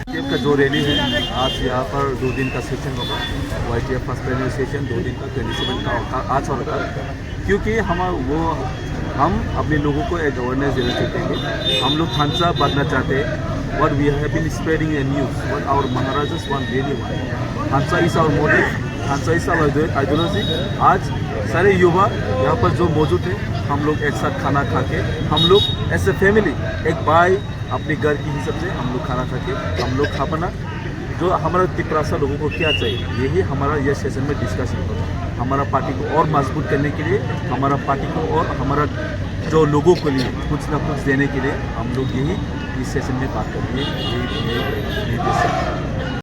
YTF का जो rally है आज यहाँ पर 2 दिन का सेशन होगा। YTF फर्स्ट प्लेनरी सेशन 2 दिन का 27 का आज और कल, क्योंकि हम अपने लोगों को एक अवेयरनेस देना चाहते हैं। हम लोग थानसा बांधना चाहते हैं। What we have been spreading a news, what our Maharajas want really want. थानसा is our motive, थानसा is our ideology। आज सारे युवा यहाँ पर जो मौजूद है, हम लोग एक साथ खाना खा के, हम लोग एज ए फैमिली, एक भाई अपने घर की हिसाब से हम लोग खाना खा के, हम लोग खा बना जो हमारा तिपरासा लोगों को क्या चाहिए, यही हमारा ये सेशन में डिस्कशन होगा। हमारा पार्टी को और मजबूत करने के लिए, हमारा पार्टी को और हमारा जो लोगों के लिए कुछ ना कुछ देने के लिए हम लोग यही इस सेशन में बात करेंगे। यही निर्देश है।